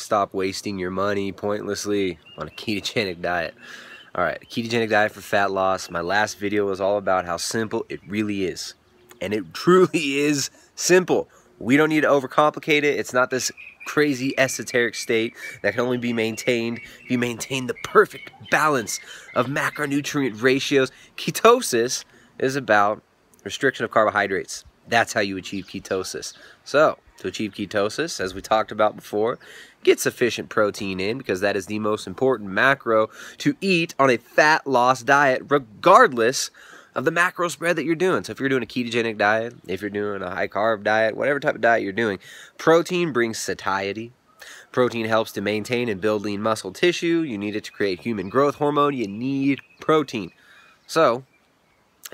stop wasting your money pointlessly on a ketogenic diet. Alright, a ketogenic diet for fat loss. My last video was all about how simple it really is. And it truly is simple. We don't need to overcomplicate it. It's not this crazy esoteric state that can only be maintained if you maintain the perfect balance of macronutrient ratios. Ketosis is about restriction of carbohydrates. That's how you achieve ketosis. So, to achieve ketosis, as we talked about before, get sufficient protein in, because that is the most important macro to eat on a fat loss diet, regardless of the macro spread that you're doing. So if you're doing a ketogenic diet, if you're doing a high carb diet, whatever type of diet you're doing, protein brings satiety. Protein helps to maintain and build lean muscle tissue. You need it to create human growth hormone. You need protein. So,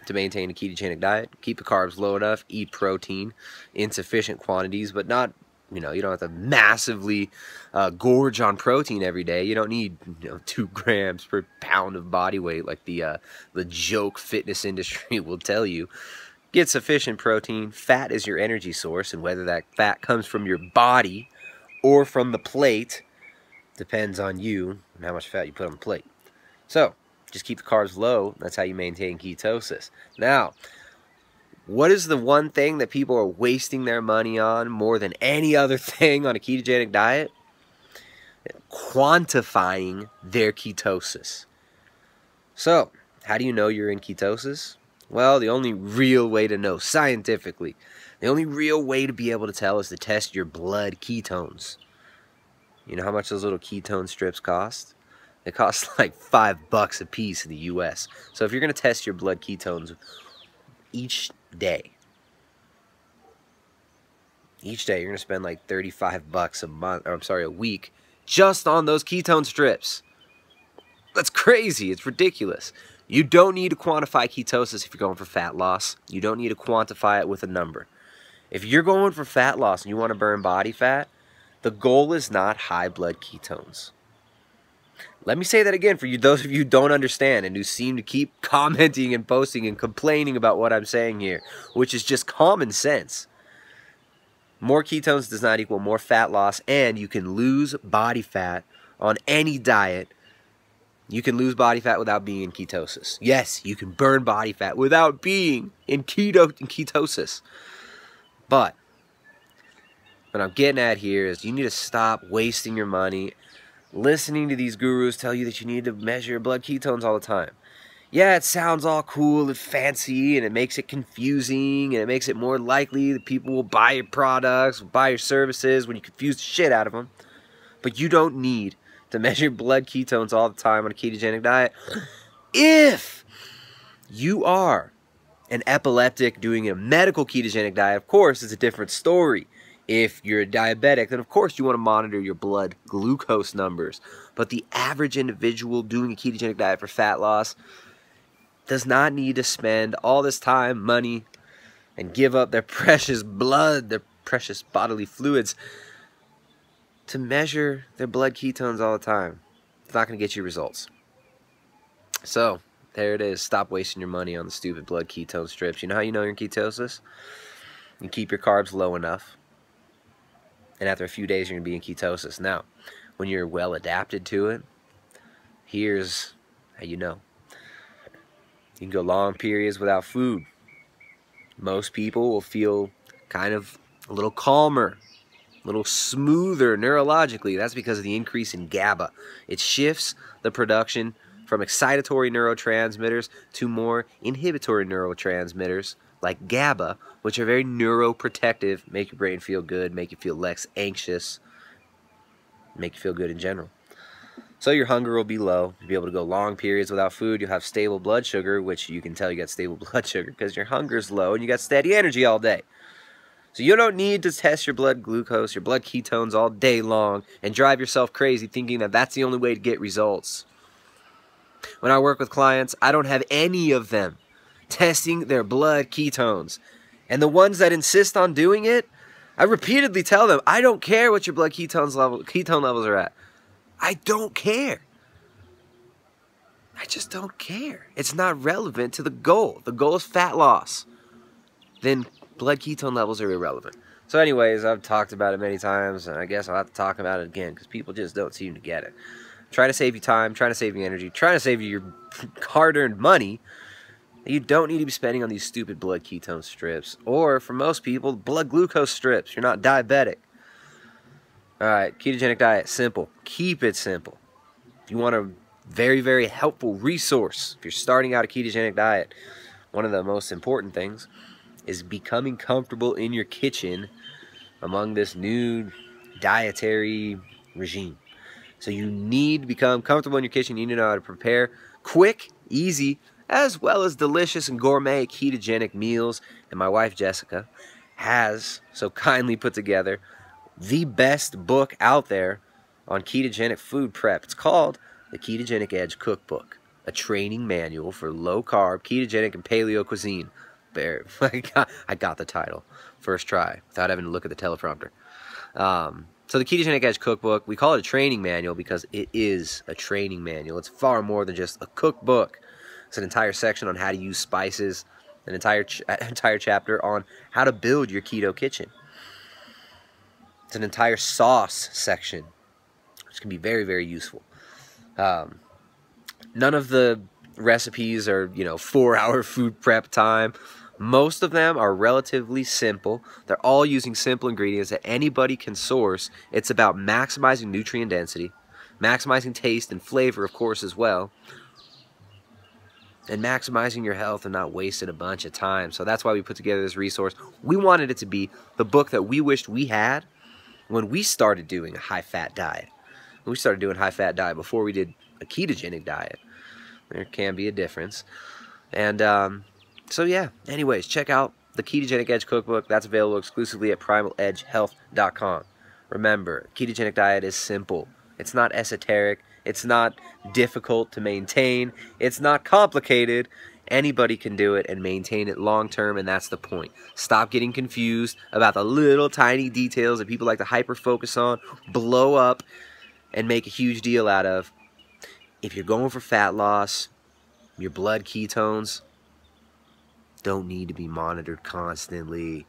to maintain a ketogenic diet, keep the carbs low enough, eat protein in sufficient quantities, but not, you don't have to massively gorge on protein every day. You don't need 2 grams per pound of body weight like the joke fitness industry will tell you. Get sufficient protein. Fat is your energy source, and whether that fat comes from your body or from the plate depends on you and how much fat you put on the plate. So, just keep the carbs low. That's how you maintain ketosis. Now, what is the one thing that people are wasting their money on more than any other thing on a ketogenic diet? Quantifying their ketosis. So, how do you know you're in ketosis? Well, the only real way to know scientifically, the only real way to be able to tell is to test your blood ketones. You know how much those little ketone strips cost? They cost like $5 a piece in the US. So if you're going to test your blood ketones each day, you're going to spend like $35 a month, or I'm sorry, a week, just on those ketone strips. That's crazy. It's ridiculous. You don't need to quantify ketosis if you're going for fat loss. You don't need to quantify it with a number. If you're going for fat loss and you want to burn body fat, the goal is not high blood ketones. Let me say that again for you, those of you who don't understand and who seem to keep commenting and posting and complaining about what I'm saying here, which is just common sense. More ketones does not equal more fat loss, and you can lose body fat on any diet. You can lose body fat without being in ketosis. Yes, you can burn body fat without being in ketosis. But what I'm getting at here is you need to stop wasting your money listening to these gurus tell you that you need to measure your blood ketones all the time. Yeah, it sounds all cool and fancy, and it makes it confusing, and it makes it more likely that people will buy your products, buy your services when you confuse the shit out of them. But you don't need to measure blood ketones all the time on a ketogenic diet. If you are an epileptic doing a medical ketogenic diet, of course, it's a different story. If you're a diabetic, then of course you want to monitor your blood glucose numbers. But the average individual doing a ketogenic diet for fat loss does not need to spend all this time, money, and give up their precious blood, their precious bodily fluids to measure their blood ketones all the time. It's not going to get you results. So, there it is. Stop wasting your money on the stupid blood ketone strips. You know how you know you're in ketosis? You keep your carbs low enough, and after a few days you're going to be in ketosis. Now, when you're well adapted to it, here's how you know. You can go long periods without food. Most people will feel kind of a little calmer, a little smoother neurologically. That's because of the increase in GABA. It shifts the production from excitatory neurotransmitters to more inhibitory neurotransmitters like GABA, which are very neuroprotective, make your brain feel good, make you feel less anxious, make you feel good in general. So your hunger will be low. You'll be able to go long periods without food. You'll have stable blood sugar, which you can tell you got stable blood sugar because your hunger is low and you got steady energy all day. So you don't need to test your blood glucose, your blood ketones all day long and drive yourself crazy thinking that that's the only way to get results. When I work with clients, I don't have any of them testing their blood ketones. And the ones that insist on doing it, I repeatedly tell them, I don't care what your blood ketone levels are at. I don't care. I just don't care. It's not relevant to the goal. The goal is fat loss. Then blood ketone levels are irrelevant. So anyways, I've talked about it many times, and I guess I'll have to talk about it again because people just don't seem to get it. Trying to save you time, trying to save you energy, trying to save you your hard-earned money that you don't need to be spending on these stupid blood ketone strips. Or, for most people, blood glucose strips. You're not diabetic. Alright, ketogenic diet, simple. Keep it simple. If you want a very, very helpful resource, if you're starting out a ketogenic diet, one of the most important things is becoming comfortable in your kitchen among this new dietary regime. So you need to become comfortable in your kitchen. You need to know how to prepare quick, easy, as well as delicious and gourmet ketogenic meals. And my wife, Jessica, has so kindly put together the best book out there on ketogenic food prep. It's called the Ketogenic Edge Cookbook, a training manual for low-carb, ketogenic, and paleo cuisine. I got the title first try without having to look at the teleprompter. So the Ketogenic Edge Cookbook, we call it a training manual because it is a training manual. It's far more than just a cookbook. It's an entire section on how to use spices, an entire chapter on how to build your keto kitchen. It's an entire sauce section, which can be very, very useful. None of the recipes are, 4-hour food prep time. Most of them are relatively simple. They're all using simple ingredients that anybody can source. It's about maximizing nutrient density, maximizing taste and flavor, of course, as well, and maximizing your health and not wasting a bunch of time. So that's why we put together this resource. We wanted it to be the book that we wished we had when we started doing a high-fat diet. We started doing a high-fat diet before we did a ketogenic diet. There can be a difference. And so yeah, anyways, check out the Ketogenic Edge Cookbook. That's available exclusively at primaledgehealth.com. Remember, ketogenic diet is simple. It's not esoteric. It's not difficult to maintain. It's not complicated. Anybody can do it and maintain it long term, and that's the point. Stop getting confused about the little tiny details that people like to hyper-focus on, blow up, and make a huge deal out of. If you're going for fat loss, your blood ketones don't need to be monitored constantly.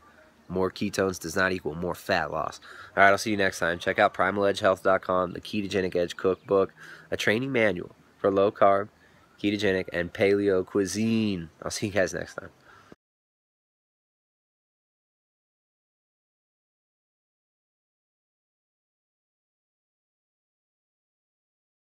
More ketones does not equal more fat loss. All right, I'll see you next time. Check out primaledgehealth.com, the Ketogenic Edge Cookbook, a training manual for low-carb, ketogenic, and paleo cuisine. I'll see you guys next time.